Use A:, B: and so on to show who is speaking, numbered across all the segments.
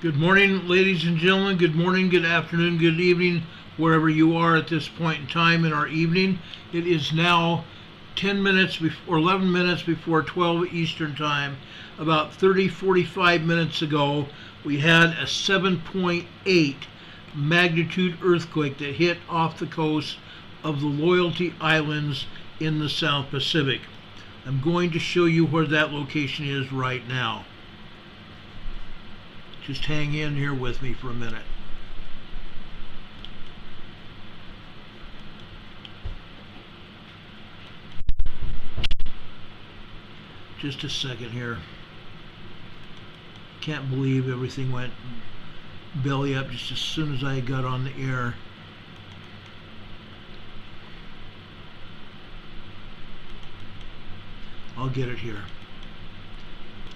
A: Good morning, ladies and gentlemen. Good morning, good afternoon, good evening, wherever you are at this point in time in our evening. It is now 10 minutes before, 11 minutes before 12 Eastern Time. About 45 minutes ago, we had a 7.8 magnitude earthquake that hit off the coast of the Loyalty Islands in the South Pacific. I'm going to show you where that location is right now. Just hang in here with me for a minute. Just a second here. Can't believe everything went belly up just as soon as I got on the air. I'll get it here.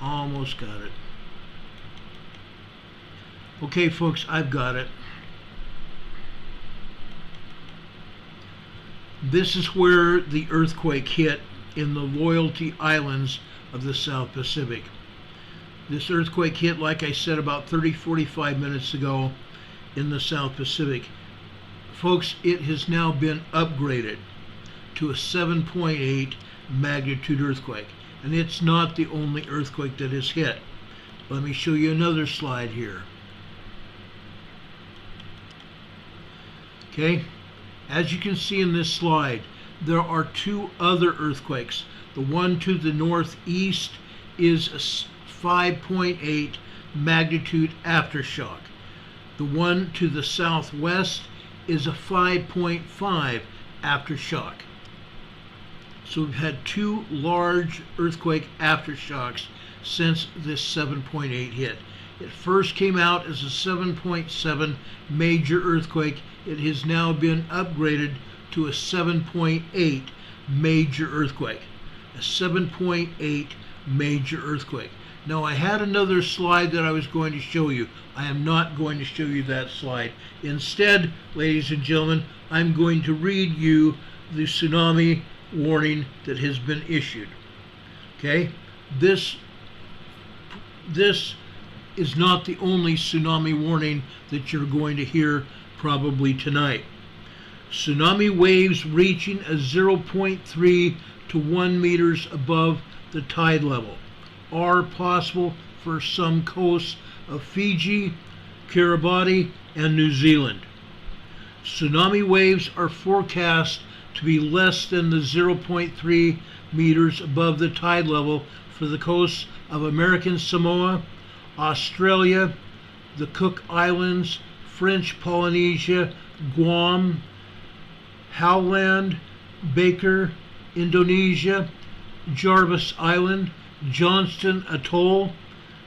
A: Almost got it. Okay, folks, I've got it. This is where the earthquake hit in the Loyalty Islands of the South Pacific. This earthquake hit, like I said, about 45 minutes ago in the South Pacific. Folks, it has now been upgraded to a 7.8 magnitude earthquake. And it's not the only earthquake that has hit. Let me show you another slide here. Okay, as you can see in this slide, there are two other earthquakes. The one to the northeast is a 5.8 magnitude aftershock. The one to the southwest is a 5.5 aftershock. So we've had two large earthquake aftershocks since this 7.8 hit. It first came out as a 7.7 major earthquake. It has now been upgraded to a 7.8 major earthquake. A 7.8 major earthquake. Now, I had another slide that I was going to show you. I am not going to show you that slide. Instead, ladies and gentlemen, I'm going to read you the tsunami warning that has been issued. Okay? This is not the only tsunami warning that you're going to hear probably tonight. Tsunami waves reaching a 0.3 to 1 meters above the tide level are possible for some coasts of Fiji, Kiribati, and New Zealand. Tsunami waves are forecast to be less than the 0.3 meters above the tide level for the coasts of American Samoa, Australia, the Cook Islands, French Polynesia, Guam, Howland, Baker, Indonesia, Jarvis Island, Johnston Atoll,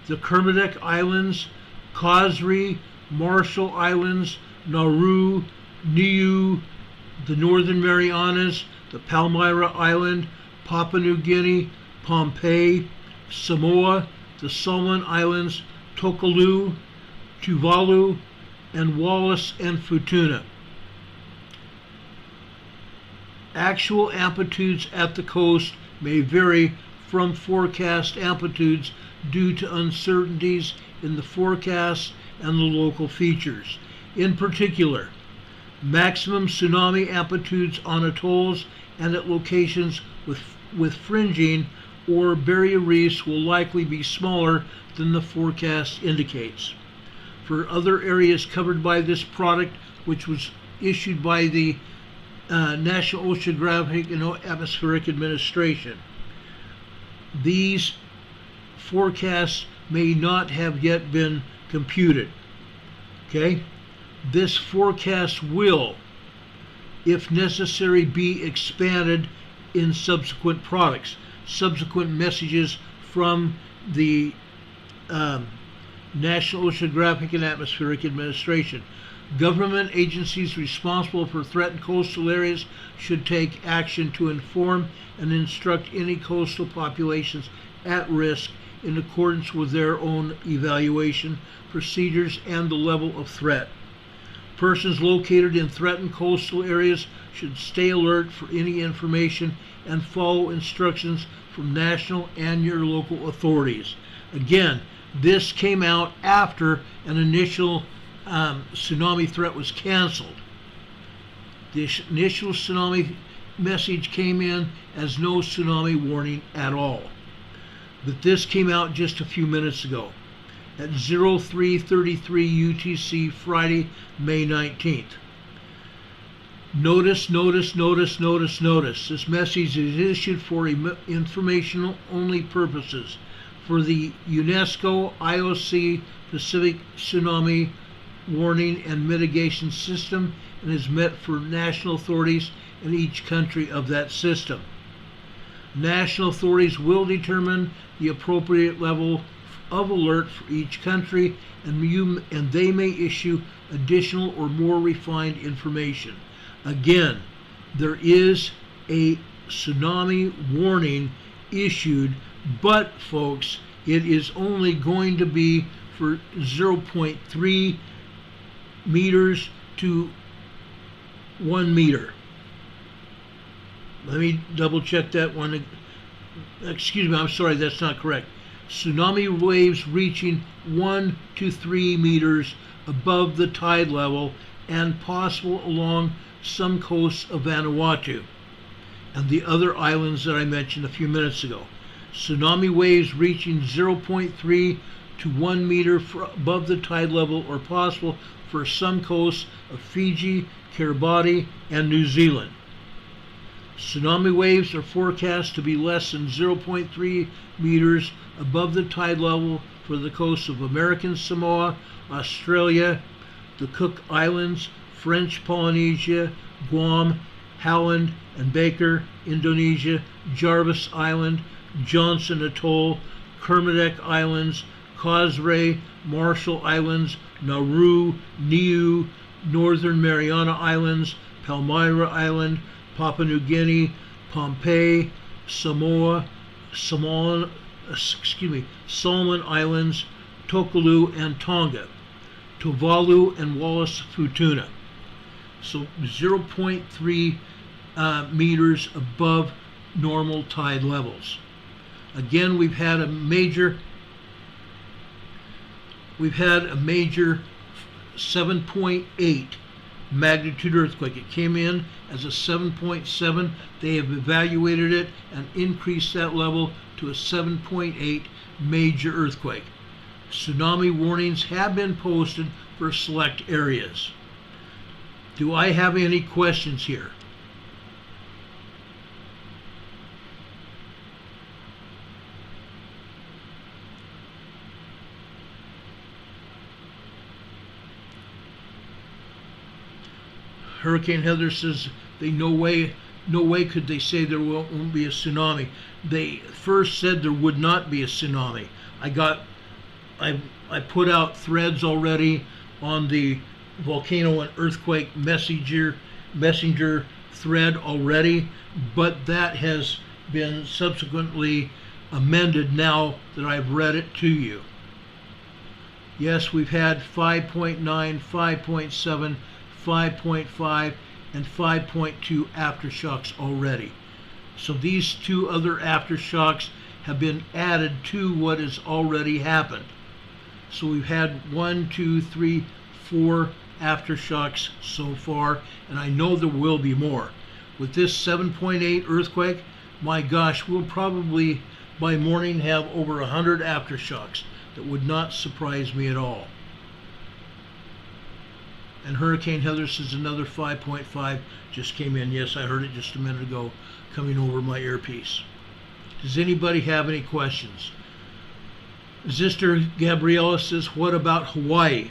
A: the Kermadec Islands, Kosrae, Marshall Islands, Nauru, Niue, the Northern Marianas, the Palmyra Island, Papua New Guinea, Pohnpei, Samoa, the Solomon Islands, Tokelau, Tuvalu, and Wallis and Futuna. Actual amplitudes at the coast may vary from forecast amplitudes due to uncertainties in the forecast and the local features. In particular, maximum tsunami amplitudes on atolls and at locations with fringing or barrier reefs will likely be smaller than the forecast indicates. For other areas covered by this product, which was issued by the National Oceanographic and Atmospheric Administration, these forecasts may not have yet been computed. Okay? This forecast will, if necessary, be expanded in subsequent products, subsequent messages from the National Oceanographic and Atmospheric Administration. Government agencies responsible for threatened coastal areas should take action to inform and instruct any coastal populations at risk in accordance with their own evaluation, procedures, and the level of threat. Persons located in threatened coastal areas should stay alert for any information and follow instructions from national and your local authorities. Again, This came out after an initial tsunami threat was canceled. The initial tsunami message came in as no tsunami warning at all. But this came out just a few minutes ago at 03:33 UTC, Friday, May 19th. Notice. This message is issued for informational only purposes for the UNESCO IOC Pacific Tsunami Warning and Mitigation System and is meant for national authorities in each country of that system. National authorities will determine the appropriate level of alert for each country, and they may issue additional or more refined information. Again, there is a tsunami warning issued, but folks, it is only going to be for 0.3 meters to 1 meter. Let me double check that one. Excuse me, I'm sorry, that's not correct. Tsunami waves reaching 1 to 3 meters above the tide level and possible along some coasts of Vanuatu and the other islands that I mentioned a few minutes ago. Tsunami waves reaching 0.3 to 1 meter above the tide level are possible for some coasts of Fiji, Kiribati, and New Zealand. Tsunami waves are forecast to be less than 0.3 meters above the tide level for the coasts of American Samoa, Australia, the Cook Islands, French Polynesia, Guam, Howland and Baker, Indonesia, Jarvis Island, Johnson Atoll, Kermadec Islands, Cosray, Marshall Islands, Nauru, Niue, Northern Mariana Islands, Palmyra Island, Papua New Guinea, Pohnpei, Solomon Islands, Tokelau and Tonga, Tuvalu and Wallis Futuna. So 0.3 meters above normal tide levels. Again, we've had a major 7.8 magnitude earthquake. It came in as a 7.7. They have evaluated it and increased that level to a 7.8 major earthquake. Tsunami warnings have been posted for select areas. Do I have any questions here? Hurricane Heather says no way could they say there won't be a tsunami. They first said there would not be a tsunami. I put out threads already on the volcano and earthquake messenger thread already, but that has been subsequently amended now that I've read it to you. Yes, we've had 5.9, 5.7, 5.5 and 5.2 aftershocks already. So these two other aftershocks have been added to what has already happened. So we've had 1, 2, 3, 4 aftershocks so far, and I know there will be more. With this 7.8 earthquake, my gosh, we'll probably by morning have over 100 aftershocks. That would not surprise me at all. And Hurricane Heather says another 5.5 just came in. Yes, I heard it just a minute ago coming over my earpiece. Does anybody have any questions? Zister Gabriella says, what about Hawaii?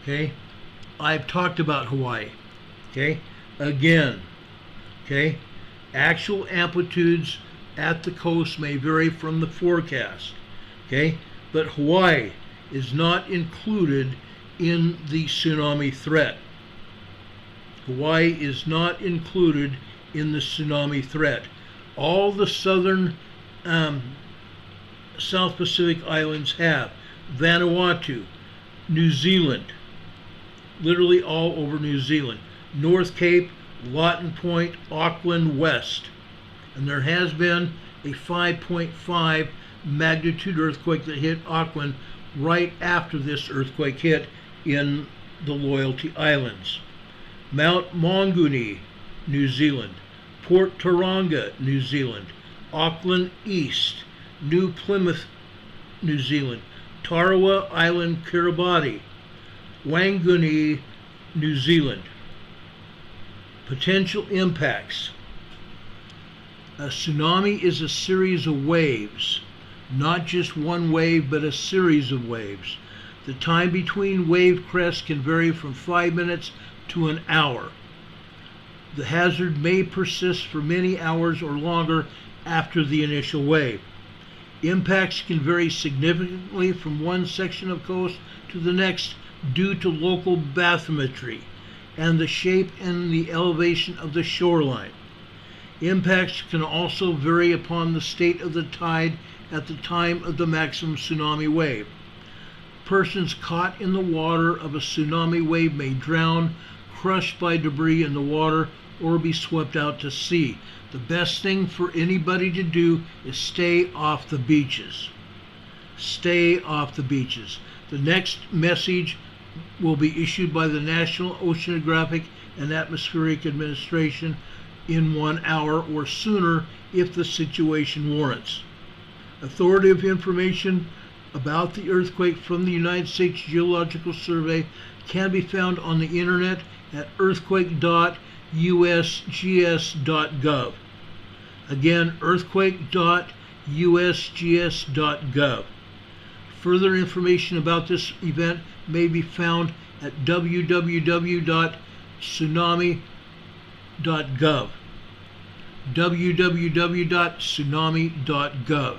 A: Okay, I've talked about Hawaii. Okay, again, okay, actual amplitudes at the coast may vary from the forecast. Okay, but Hawaii is not included in the tsunami threat. Hawaii is not included in the tsunami threat. All the southern South Pacific islands have. Vanuatu, New Zealand, literally all over New Zealand. North Cape, Lawton Point, Auckland West. And there has been a 5.5 magnitude earthquake that hit Auckland right after this earthquake hit in the Loyalty Islands. Mount Maunguni, New Zealand. Port Tauranga, New Zealand. Auckland East, New Plymouth, New Zealand. Tarawa Island, Kiribati. Whanganui, New Zealand. Potential impacts. A tsunami is a series of waves, not just one wave, but a series of waves. The time between wave crests can vary from 5 minutes to an hour. The hazard may persist for many hours or longer after the initial wave. Impacts can vary significantly from one section of coast to the next due to local bathymetry and the shape and the elevation of the shoreline. Impacts can also vary upon the state of the tide at the time of the maximum tsunami wave. Persons caught in the water of a tsunami wave may drown, crushed by debris in the water, or be swept out to sea. The best thing for anybody to do is stay off the beaches. Stay off the beaches. The next message will be issued by the National Oceanographic and Atmospheric Administration in 1 hour or sooner if the situation warrants. Authoritative information about the earthquake from the United States Geological Survey can be found on the internet at earthquake.USGS.gov. Again, earthquake.USGS.gov. Further information about this event may be found at www.tsunami.gov. www.tsunami.gov.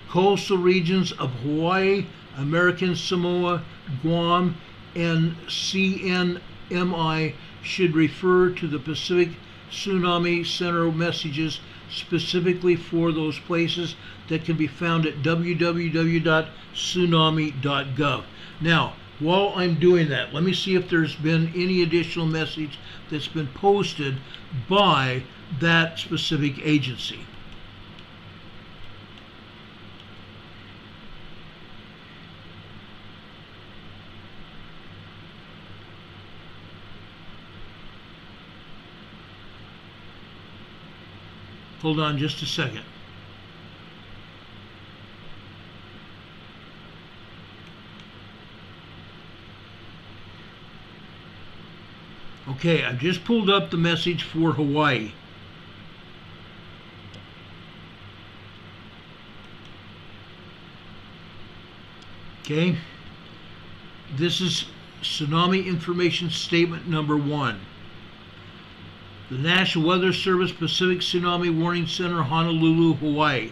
A: Coastal regions of Hawaii, American Samoa, Guam, and CNMI should refer to the Pacific Tsunami Center messages specifically for those places that can be found at www.tsunami.gov. Now, while I'm doing that, let me see if there's been any additional message that's been posted by that specific agency. Hold on just a second. Okay, I've just pulled up the message for Hawaii. Okay, this is Tsunami Information Statement number 1. The National Weather Service Pacific Tsunami Warning Center, Honolulu, Hawaii.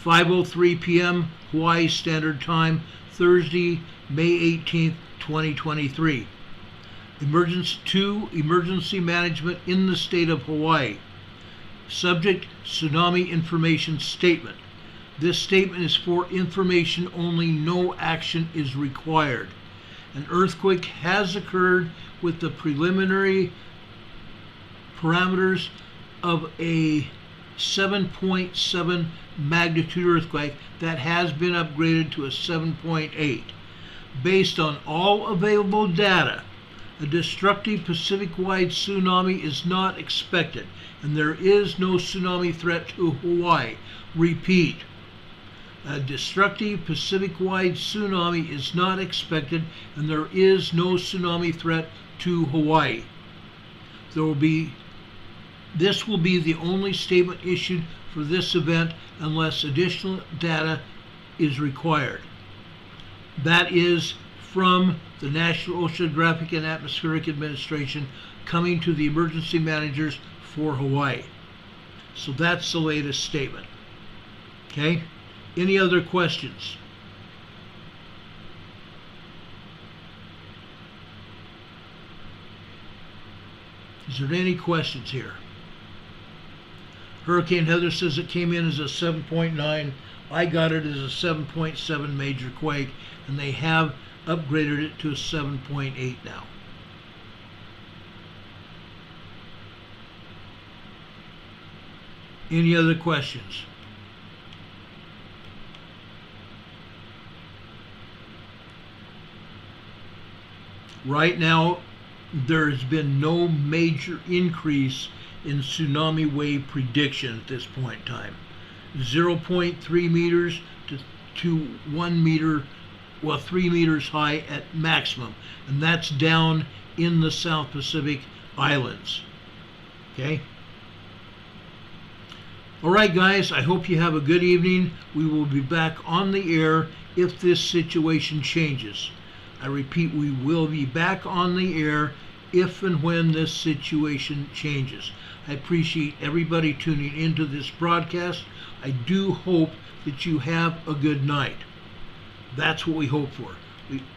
A: 5:03 p.m. Hawaii Standard Time, Thursday, May 18th, 2023. Emergency Management in the state of Hawaii. Subject, Tsunami Information Statement. This statement is for information only. No action is required. An earthquake has occurred with the preliminary parameters of a 7.7 magnitude earthquake that has been upgraded to a 7.8. Based on all available data, a destructive Pacific-wide tsunami is not expected, and there is no tsunami threat to Hawaii. Repeat, a destructive Pacific-wide tsunami is not expected, and there is no tsunami threat to Hawaii. This will be the only statement issued for this event unless additional data is required. That is from the National Oceanographic and Atmospheric Administration coming to the emergency managers for Hawaii. So that's the latest statement. Okay? Any other questions? Is there any questions here? Hurricane Heather says it came in as a 7.9. I got it as a 7.7 major quake, and they have upgraded it to a 7.8 now. Any other questions? Right now, there has been no major increase in tsunami wave prediction at this point in time. 0.3 meters to 1 meter, well, 3 meters high at maximum, and that's down in the South Pacific Islands. Okay? All right, guys, I hope you have a good evening. We will be back on the air if this situation changes. I repeat, we will be back on the air if and when this situation changes. I appreciate everybody tuning into this broadcast. I do hope that you have a good night. That's what we hope for.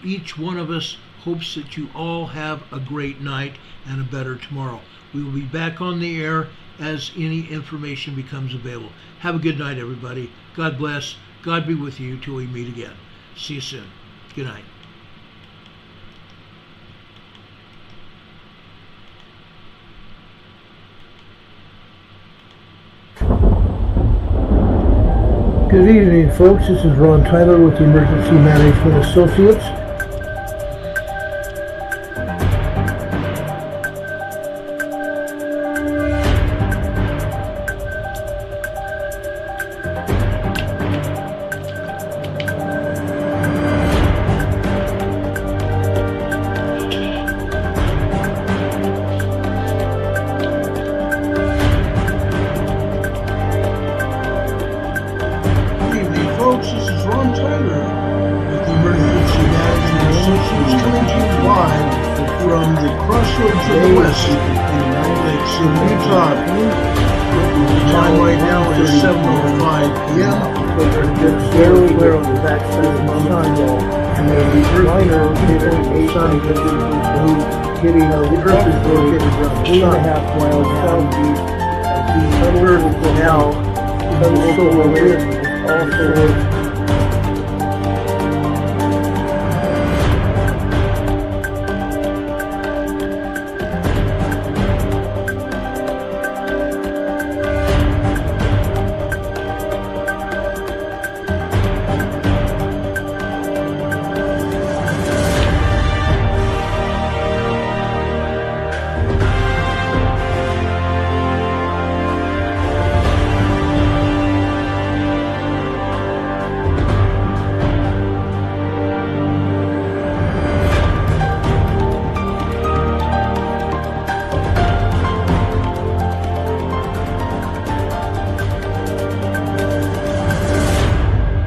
A: Each one of us hopes that you all have a great night and a better tomorrow. We will be back on the air as any information becomes available. Have a good night, everybody. God bless. God be with you till we meet again. See you soon. Good night.
B: Good evening, folks. This is Ron Tyler with the Emergency Management Associates. Getting the earth is located around 8.5 miles southeast of the earth now, and so wind is also